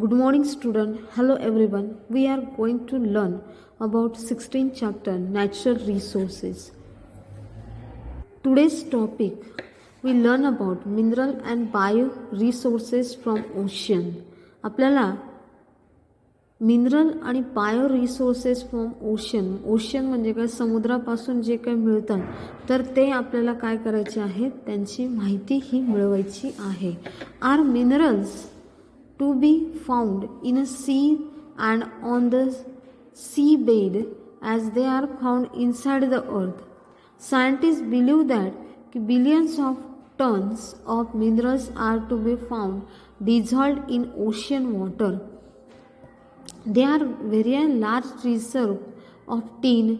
Good morning student. Hello everyone. We are going to learn about 16th chapter natural resources. Today's topic we learn about mineral and bio resources from ocean. आपल्याला mineral आणि bio resources from ocean म्हणजे काय समुद्रापासून जे काही मिळतात तर ते आपल्याला काय करायचे आहे त्यांची माहिती ही मिळवायची आहे. Are minerals to be found in a sea and on the seabed as they are found inside the earth. Scientists believe that billions of tons of minerals are to be found dissolved in ocean water. They are very large reserves of tin,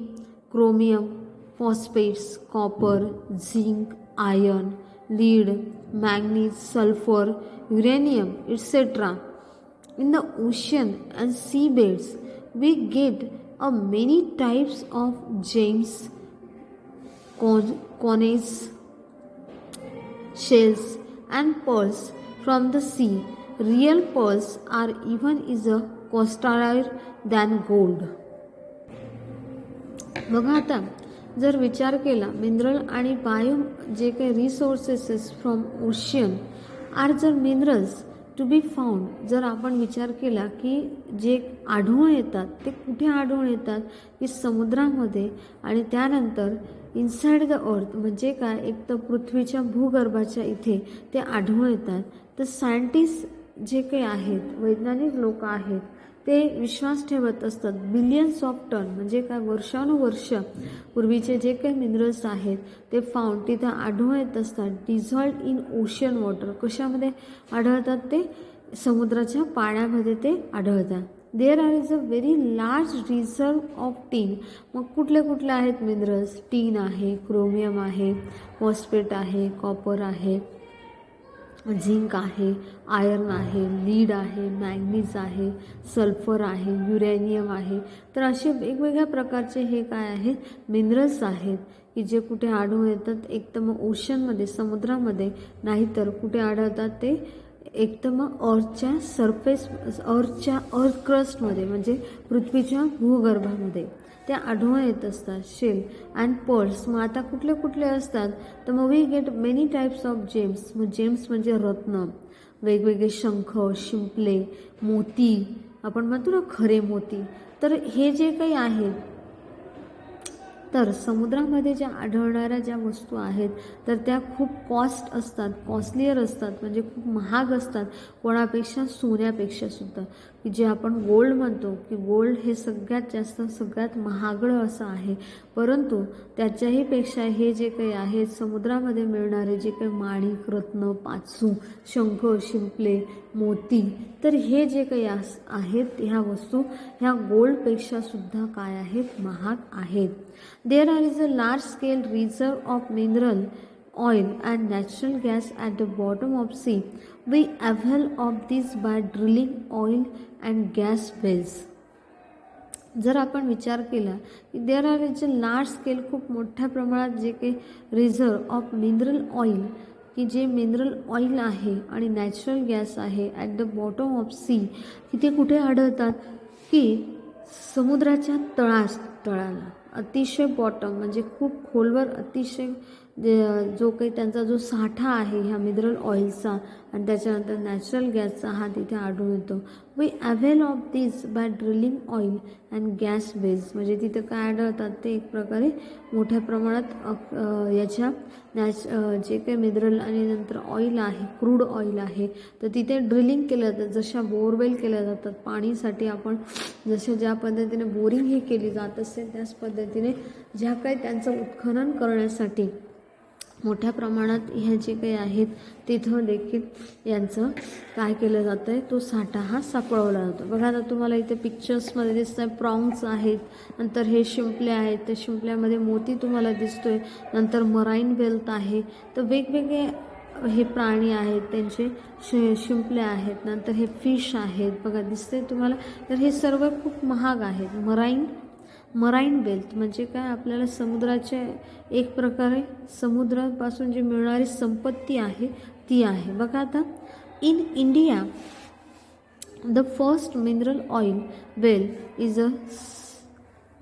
chromium, phosphates, copper, zinc, iron, lead, manganese, sulfur, uranium, etc. In the ocean and seabeds, we get many types of gems, cones, shells, and pearls from the sea. Real pearls are even costlier than gold. बघा आता जर विचार केला mineral आणि bio जे काही resources from ocean R जर minerals to be found जर आपण विचार केला की जे आढळून येतात ते कुठे आढळून येतात की समुद्रामध्ये आणि त्यानंतर इनसाइड द अर्थ म्हणजे काय एक तर पृथ्वीच्या भूगर्भाच्या इथे ते आढळून येतात. तर सायंटिस्ट जे काही आहेत वैज्ञानिक लोक आहेत ते विश्वास ठेवत असतात बिलियन्स ऑफ टन म्हणजे काय वर्षानुवर्ष पूर्वीचे जे काही मिनरल्स आहेत ते फाउंड तिथं आढळून येत असतात डिझॉल्व्ड इन ओशन वॉटर. कशामध्ये आढळतात ते समुद्राच्या पाण्यामध्ये ते आढळतात. There is a very large reserve of tin. मग कुठले कुठले आहेत मिनरल्स टीन आहे क्रोमियम आहे फॉस्फेट आहे कॉपर आहे झिंक आहे आयर्न आहे लीड आहे मॅग्नीज आहे सल्फर आहे युरेनियम आहे. तर असे वेगवेगळ्या प्रकारचे हे काय आहेत मिनरल्स आहेत की जे कुठे आढळून येतात एक तर मग ओशनमध्ये समुद्रामध्ये नाहीतर कुठे आढळतात ते एक तर मग अर्थच्या सरफेस अर्थ क्रस्टमध्ये म्हणजे पृथ्वीच्या भूगर्भामध्ये ते आढळून येत असतात. Shell and pearls. मग आता कुठले कुठले असतात तर मग we get many types of gems. मग जेम्स म्हणजे रत्न वेगवेगळे शंख शिंपले मोती आपण म्हणतो ना खरे मोती. तर हे जे काही आहेत तर समुद्रामध्ये ज्या आढळणाऱ्या ज्या वस्तू आहेत तर त्या खूप कॉस्ट असतात कॉस्टलियर असतात म्हणजे खूप महाग असतात कोणापेक्षा सोन्यापेक्षा सुद्धा की जे आपण गोल्ड म्हणतो की गोल्ड हे सगळ्यात जास्त सगळ्यात महागडं असं आहे. परंतु त्याच्याही पेक्षा हे जे काही आहे समुद्रामध्ये मिळणारे जे काही माणिक रत्न पाचू शंख शिंपले मोती तर हे जे काही आहेत ह्या वस्तू ह्या गोल्डपेक्षा सुद्धा काय आहेत महाग आहेत. There is a large scale reserve of mineral oil and natural gas at the bottom of sea. We avail of this by drilling oil and gas wells. जर आपण विचार केला की there are is a large scale खूप मोठ्या प्रमाणात जे काही रिझर्व ऑफ मिनरल ऑइल की जे मिनरल ऑइल आहे आणि नॅचरल गॅस आहे at the bottom of sea की ते कुठे आढळतात की समुद्राच्या तळाला अतिशय बॉटम म्हणजे खूप खोलवर अतिशय जो काही त्यांचा जो साठा आहे ह्या मिनरल ऑइलचा आणि त्याच्यानंतर नॅचरल गॅसचा हा तिथे आढळून येतो. We avail of this by drilling oil and gas wells. म्हणजे तिथं काय आढळतात ते एक प्रकारे मोठ्या प्रमाणात याच्या जे काही मिनरल आणि नंतर ऑइल आहे क्रूड ऑइल आहे तर तिथे ड्रिलिंग केलं जातं जशा बोरवेल केल्या जातात पाणीसाठी आपण जसे ज्या पद्धतीने बोरिंग ही केली जात असेल त्याच पद्धतीने ज्या काही त्यांचं उत्खनन करण्यासाठी मोठ्या प्रमाणात ह्या जे काही आहेत तिथं देखील यांचं काय केलं जातं आहे तो साठा हा सापळवला जातो. बघा आता तुम्हाला इथे पिक्चर्समध्ये दिसत आहे प्रॉन्ग्स आहेत नंतर हे शिंपले आहेत त्या शिंपल्यामध्ये मोती तुम्हाला दिसतोय नंतर मराईन वेल्थ आहे. तर वेगवेगळे हे प्राणी आहेत त्यांचे शिंपले आहेत नंतर हे फिश आहेत बघा दिसते तुम्हाला. तर हे सर्व खूप महाग आहेत. मराईन वेल्थ म्हणजे काय आपल्याला समुद्राचे एक प्रकारे समुद्रापासून जी मिळणारी संपत्ती आहे ती आहे. बघा आता in India The first mineral oil well is a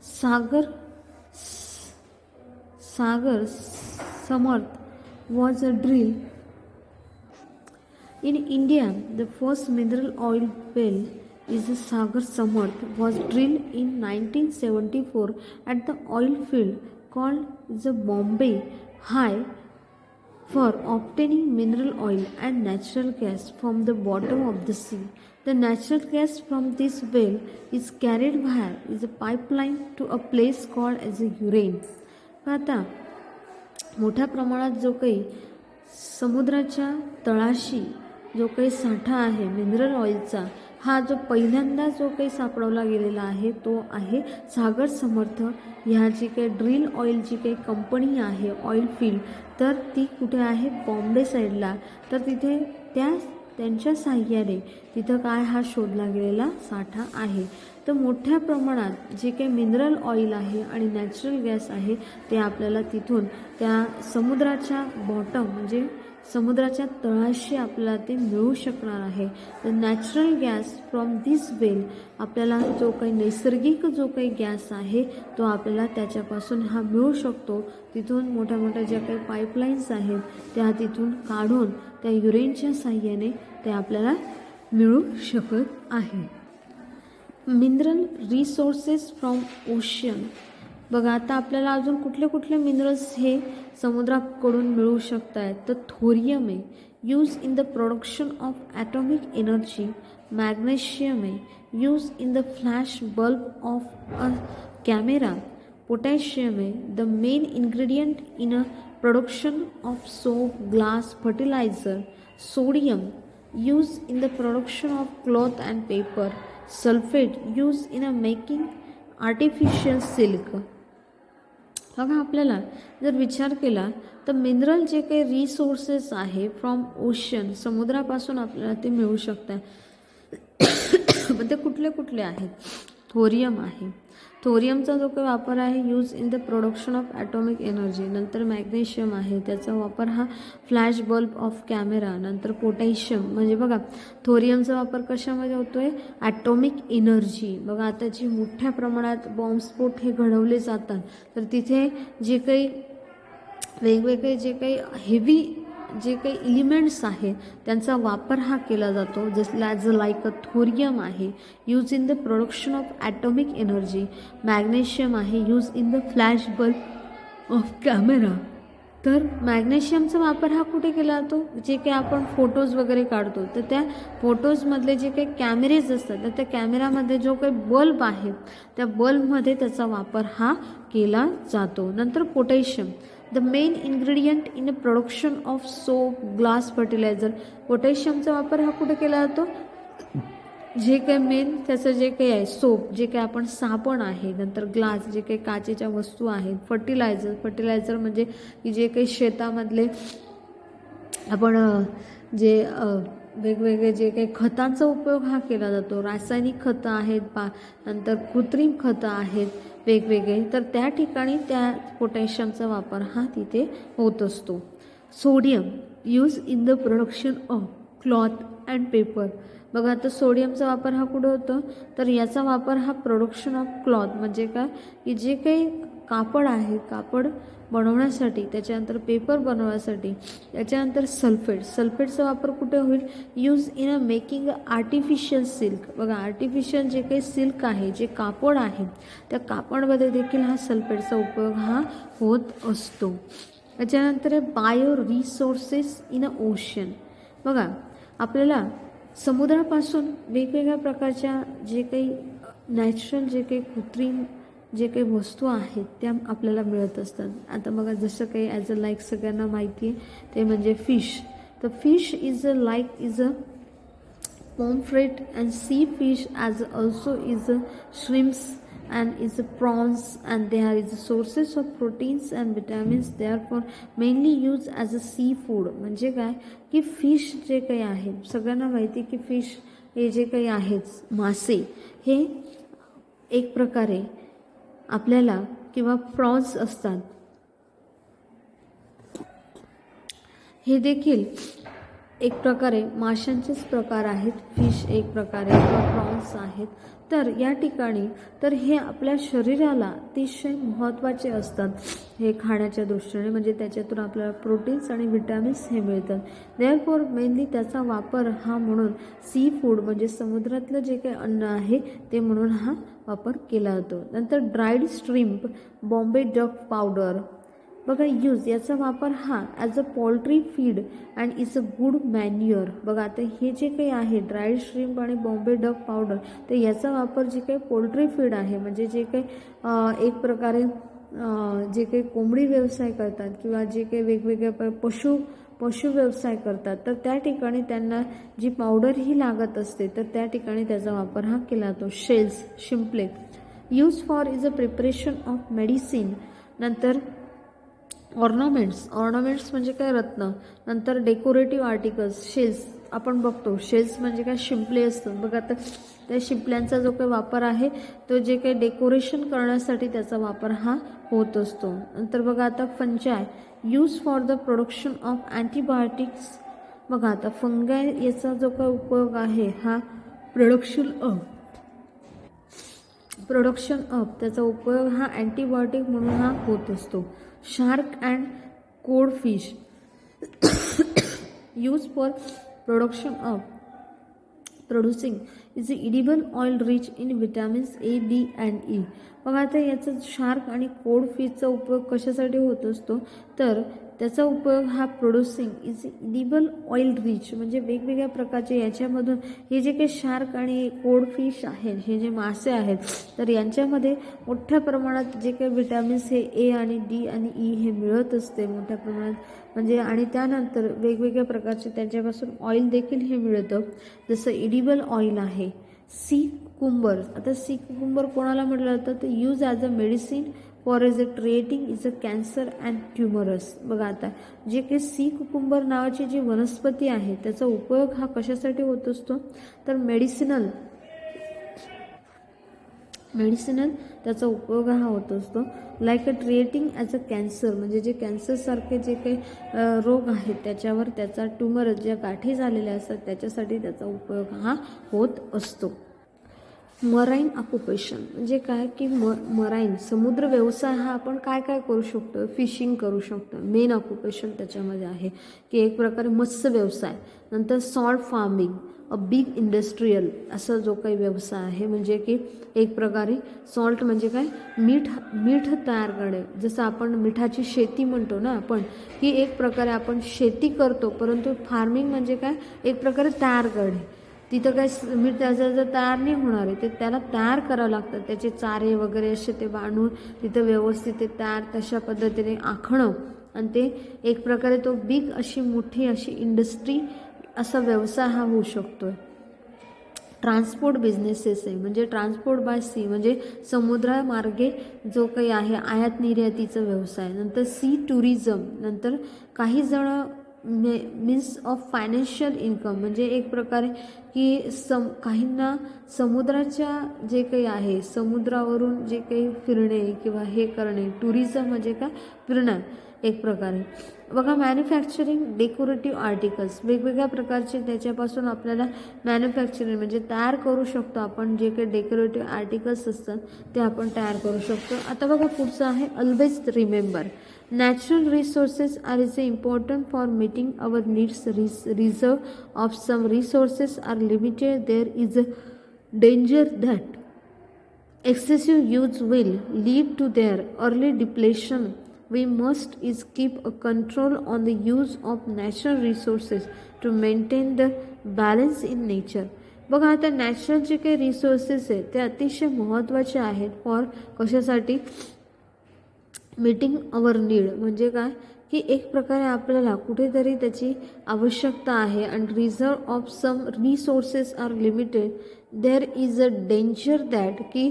Sagar Sagar Samarth was a drill in India. The first mineral oil well is a Sagar Samarth was drilled in 1974 at the oil field called the Bombay High for obtaining mineral oil and natural gas from the bottom of the sea. The natural gas from this well is carried via a pipeline to a place called as a Urain. आता मोठ्या प्रमाणात जो काही समुद्राच्या तळाशी जो काही साठा आहे मिनरल ऑइलचा, हा जो पहिल्यांदा जो काही सापडवला गेलेला आहे तो आहे सागर समर्थ ह्या जी काही ड्रिल ऑइल जी काही कंपनी आहे ऑइल फील्ड, तर ती कुठे आहे बॉम्बे साईडला. तर तिथे त्यांच्या साहाय्याने तिथं काय हा शोधला गेलेला साठा आहे. तर मोठ्या प्रमाणात जे काही मिनरल ऑइल आहे आणि नॅचरल गॅस आहे ते आपल्याला तिथून त्या समुद्राच्या बॉटम म्हणजे समुद्राच्या तळाशी आपल्याला ते मिळू शकणार आहे. तर नॅचरल गॅस फ्रॉम दिस वेल आपल्याला जो काही नैसर्गिक जो काही गॅस आहे तो आपल्याला त्याच्यापासून हा मिळू शकतो. तिथून मोठ्या मोठ्या ज्या काही पाईपलाईन्स आहेत त्या तिथून काढून त्या युरेनच्या साहाय्याने ते आपल्याला मिळू शकत आहे. Mineral resources from ocean. बघा आता आपल्याला अजून कुठले कुठले मिनरल्स हे समुद्राकडून मिळू शकत आहेत. तर थोरियम आहे, use in the production of atomic energy. Magnesium आहे, use in the flash bulb of a camera. Potassium आहे, the main ingredient in a production of soap, glass, fertiliser. Sodium, use in the production of cloth and paper. Sulphate, use in a making artificial silk. बघा आपल्याला जर विचार केला तर mineral जे काही resources आहे फ्रॉम ओशन समुद्रापासून आपल्याला ते मिळू शकतात. पण ते कुठले कुठले आहेत? थोरियम आहे, थोरियमचा जो काही वापर आहे use in the production of atomic energy. नंतर मॅग्नेशियम आहे, त्याचा वापर हा फ्लॅश बल्ब ऑफ कॅमेरा. नंतर पोटॅशियम म्हणजे बघा थोरियमचा वापर कशामध्ये होतो आहे? Atomic energy. बघा आता जी मोठ्या प्रमाणात बॉम्बस्फोट हे घडवले जातात तर तिथे जे काही वेगवेगळे जे काही हेवी जे काही एलिमेंट्स आहेत त्यांचा वापर हा केला जातो. जसं लाईक अ थोरियम आहे, use in the production of atomic energy. Magnesium आहे, use in the flash bulb of camera. तर मॅग्नेशियमचा वापर हा कुठे केला जातो? जे काही आपण फोटोज वगैरे काढतो तर त्या फोटोजमधले जे काही कॅमेरेज असतात तर त्या कॅमेरामध्ये जो काही बल्ब आहे त्या बल्बमध्ये त्याचा वापर हा केला जातो. नंतर potassium, the main ingredient in a production of soap, glass, fertiliser. पोटॅशियमचा वापर हा कुठे केला जातो? जे काही मेन त्याचं जे काही आहे सोप, जे काही आपण साबण आहे, नंतर ग्लास जे काही काचेच्या वस्तू आहेत, फर्टिलायझर म्हणजे की जे काही शेतामधले आपण जे वेगवेगळे जे काही खतांचा उपयोग हा केला जातो. रासायनिक खतं आहेत, नंतर कृत्रिम खतं आहेत वेगवेगळे, तर त्या ठिकाणी त्या पोटॅशियमचा वापर हा तिथे होत असतो. Sodium, use in the production of cloth and paper. बघा आता सोडियमचा वापर हा कुठं होतो? तर याचा वापर हा प्रोडक्शन ऑफ क्लॉथ म्हणजे काय की जे काही कापड आहे कापड बनवण्यासाठी, त्याच्यानंतर पेपर बनवण्यासाठी. त्याच्यानंतर सल्फेटचा वापर कुठे होईल? Use in a making artificial silk. बघा आर्टिफिशियल जे काही सिल्क आहे, जे कापड आहे त्या कापडमध्ये देखील हा सल्फेटचा उपयोग हा होत असतो. त्याच्यानंतर bio resources in a ocean. बघा आपल्याला समुद्रापासून वेगवेगळ्या प्रकारच्या जे काही नॅचरल जे काही कृत्रिम जे काही वस्तू आहेत त्या आपल्याला मिळत असतात. आता बघा जसं काही ॲज अ लाईक सगळ्यांना माहिती आहे ते म्हणजे फिश. तर fish is a pomfret and sea fish as also is shrimps and is prawns, and there is sources of proteins and vitamins, therefore mainly used as a seafood. म्हणजे काय की fish जे काही आहे सगळ्यांना माहिती की फिश हे जे काही आहेत मासे हे एक प्रकारे आपल्याला किंवा प्रॉन्स असतात, हे देखील एक प्रकारे माशांचेच प्रकार आहेत, फिश एक प्रकारे किंवा प्रॉन्स आहेत. तर या ठिकाणी तर हे आपल्या शरीराला अतिशय महत्त्वाचे असतात हे खाण्याच्या दृष्टीने, म्हणजे त्याच्यातून आपल्याला प्रोटीन्स आणि विटॅमिन्स हे मिळतात. देअरफॉर मेनली त्याचा वापर हा म्हणून सी फूड म्हणजे समुद्रातलं जे काही अन्न आहे ते म्हणून हा वापर केला जातो. नंतर dried shrimp, Bombay duck powder बघा यूज, याचा वापर हा as a poultry feed and is a good manure. बघा आता हे जे काही आहे ड्राईड श्रिम्प आणि बॉम्बे डक पावडर, तर याचा वापर जे काही पोल्ट्री फीड आहे म्हणजे जे काही एक प्रकारे जे काही कोंबडी व्यवसाय करतात किंवा जे काही वेगवेगळ्या पशु व्यवसाय करतात, तर त्या ठिकाणी त्यांना जी पावडर ही लागत असते तर त्या ठिकाणी त्याचा वापर हा केला जातो. शेल्स, शिंपले use for is a preparation of medicine. नंतर ऑर्नामेंट्स म्हणजे काय रत्न. नंतर डेकोरेटिव्ह आर्टिकल्स, शेल्स आपण बघतो, शेल्स म्हणजे काय शिंपले असतं बघा. तर त्या शिंपल्यांचा जो काही वापर आहे तो जे काही डेकोरेशन करण्यासाठी त्याचा वापर हा होत असतो. नंतर बघा आता फंजाय, use for the production of antibiotics. बघा आता फंगाय याचा जो काही उपयोग आहे हा प्रोडक्शन ऑफ त्याचा उपयोग हा अँटीबायोटिक म्हणून हा होत असतो. Shark and code fish, use for production of producing is edible oil rich in vitamins A, D and E. बघा आता याचा शार्क आणि कोड फिशचा उपयोग कशासाठी होत असतो, तर त्याचा उपयोग हा producing is edible oil rich म्हणजे वेगवेगळ्या प्रकारचे याच्यामधून हे जे काही शार्क आणि कोड फिश आहेत, हे जे मासे आहेत, तर यांच्यामध्ये मोठ्या प्रमाणात जे काही विटॅमिन्स हे ए आणि डी आणि ई हे मिळत असते मोठ्या प्रमाणात, म्हणजे आणि त्यानंतर वेगवेगळ्या प्रकारचे त्यांच्यापासून ऑइल देखील हे मिळतं, जसं इडिबल ऑइल आहे. सी कुकुंबर, आता सी कुकुंबर कोणाला म्हटलं जातं तर use as a medicine for is a treating is a cancer and tumours. बघा आता जे काही सी कुकुंबर नावाची जी वनस्पती आहे त्याचा उपयोग हा कशासाठी होत असतो तर मेडिसिनल त्याचा उपयोग हा होत असतो. Like a treating as a cancer म्हणजे जे कॅन्सरसारखे जे काही रोग आहेत त्याच्यावर त्याचा ट्युमर ज्या गाठी झालेल्या असतात त्याच्यासाठी त्याचा उपयोग हा होत असतो. मराईन ऑक्युपेशन म्हणजे काय की मराईन समुद्र व्यवसाय हा आपण काय काय करू शकतो, फिशिंग करू शकतो. मेन ऑक्युपेशन त्याच्यामध्ये आहे की एक प्रकारे मत्स्य व्यवसाय. नंतर salt farming, a big industrial असा जो काही व्यवसाय आहे म्हणजे की एक प्रकारे सॉल्ट म्हणजे काय मीठ तयार करणे, जसं आपण मिठाची शेती म्हणतो ना आपण, ही एक प्रकारे आपण शेती करतो, परंतु फार्मिंग म्हणजे काय एक प्रकारे तयार करणे. तिथं काय मीठ त्याचं तयार नाही होणार आहे, ते त्याला तयार करावं लागतं, त्याचे चारे वगैरे असे ते बांधून तिथं व्यवस्थित ते तयार तशा पद्धतीने आखणं आणि ते एक प्रकारे तो बिग अशी मोठी अशी इंडस्ट्री असा व्यवसाय हा होऊ शकतो. ट्रान्सपोर्ट बिझनेसेस आहे म्हणजे ट्रान्सपोर्ट बाय सी म्हणजे समुद्रामार्गे जो काही आहे आयात निर्यातीचा व्यवसाय. नंतर सी टुरिझम, नंतर काही जण मीन्स ऑफ फायनान्शियल इन्कम म्हणजे एक प्रकारे की काहींना समुद्राच्या जे काही आहे समुद्रावरून जे काही फिरणे किंवा हे करणे, टुरिझम म्हणजे काय फिरणं एक प्रकारे. बघा मॅन्युफॅक्चरिंग डेकोरेटिव्ह आर्टिकल्स, वेगवेगळ्या प्रकारचे त्याच्यापासून आपल्याला मॅन्युफॅक्चरिंग म्हणजे तयार करू शकतो आपण, जे काही डेकोरेटिव्ह आर्टिकल्स असतात ते आपण तयार करू शकतो. आता बघा पुढचं आहे always remember natural resources are is important for meeting our needs. Reserve of some resources are limited. There is a danger that excessive use will lead to their early depletion. We must is keep a control on the use of natural resources to maintain the balance in nature. बघा आता natural जे काही resources आहेत ते अतिशय महत्त्वाचे आहेत for कशासाठी मीटिंग अवर नीड म्हणजे काय की एक प्रकारे आपल्याला कुठेतरी त्याची आवश्यकता आहे. And reserve of some resources are limited. There is a danger that की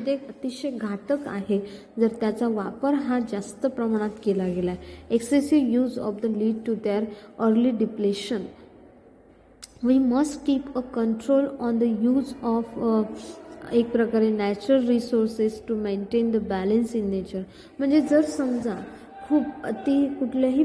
ते अतिशय घातक आहे जर त्याचा वापर हा जास्त प्रमाणात केला गेला आहे. Excessive use of the lead to their early depletion. We must keep a control on the use of एक प्रकारे natural resources to maintain the balance in nature. म्हणजे जर समजा खूप कुठल्याही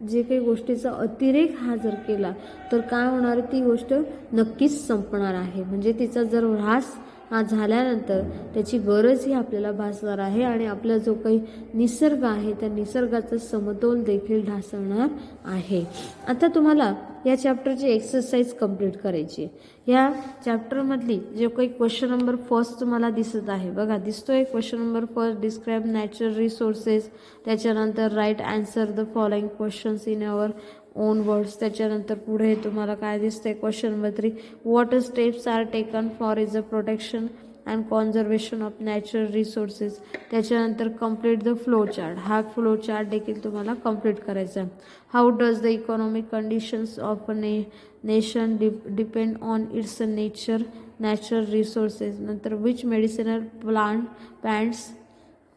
जे काही गोष्टीचा अतिरेक हा जर केला तर काय होणार, ती गोष्ट नक्कीच संपणार आहे. म्हणजे तिचा जर ऱ्हास हा झाल्यानंतर त्याची गरजही आपल्याला भासणार आहे आणि आपला जो काही निसर्ग आहे त्या निसर्गाचा समतोल देखील ढासळणार आहे. आता तुम्हाला या चॅप्टरची एक्सरसाइज कंप्लीट करायची. या चॅप्टरमधली जो काही क्वेश्चन नंबर फर्स्ट तुम्हाला दिसत आहे बघा, दिसतोय question number first, describe natural resources. त्याच्यानंतर right answer the following questions in your own words. त्याच्यानंतर पुढे तुम्हाला काय दिसतंय question number 3, what steps are taken for is a protection and conservation of natural resources. त्याच्यानंतर कंप्लीट द फ्लो चार्ट. हा flow chart देखील तुम्हाला कंप्लीट करायचा आहे. How does the economic conditions of a nation depend on its nature natural resources. नंतर which medicinal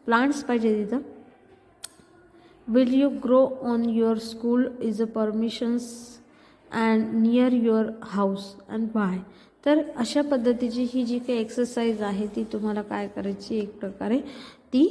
plants पाहिजे तिथं. Will you grow on your school is a permissions and near your house and why. तर अशा पद्धतीची ही जी काही exercise आहे ती तुम्हाला काय करायची, एक प्रकारे ती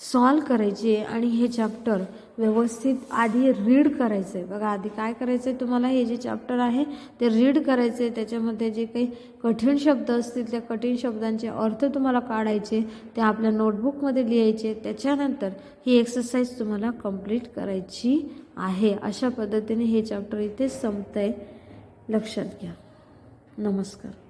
सॉल्व करायची आहे आणि हे चॅप्टर व्यवस्थित आधी रीड करायचं आहे. बघा आधी काय करायचं आहे तुम्हाला, हे जे चॅप्टर आहे ते रीड करायचे. त्याच्यामध्ये जे काही कठीण शब्द असतील त्या कठीण शब्दांचे अर्थ तुम्हाला काढायचे, ते आपल्या नोटबुकमध्ये लिहायचे. त्याच्यानंतर ही एक्सरसाइज तुम्हाला कंप्लीट करायची आहे. अशा पद्धतीने हे चॅप्टर इथे संपतंय, लक्षात घ्या. नमस्कार.